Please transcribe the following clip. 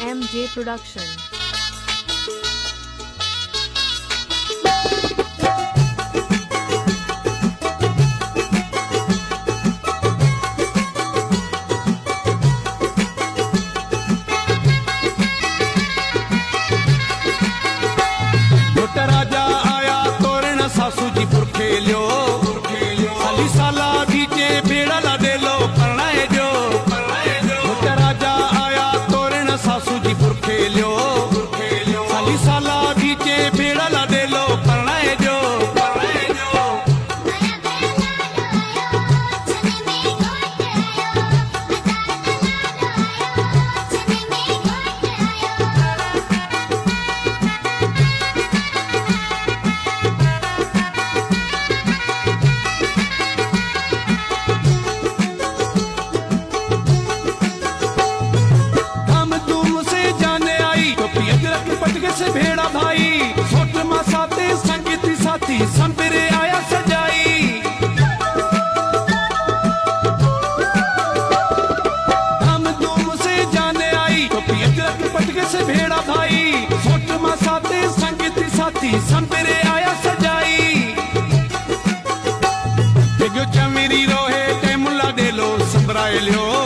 MJ Production. राजा आया तोरण सासू जी पुरखे लियो खाली साला बीचे बेड़ा ला दे लो परणाए जो राजा आया तोरण सासू जी पुरखे लियो खाली साला बीचे बेड़ा ला दे लो परणाए जो से भेड़ा भाई छोट मसाते संगीत साथी संपरे आया सजाई धम धूम से जाने आई तो अजरक पटके से भेड़ा भाई छोट मसाते संगीत साथी संपरे आया सजाई जो चमेरी रोहे ते मुला दे लो संबराए लियो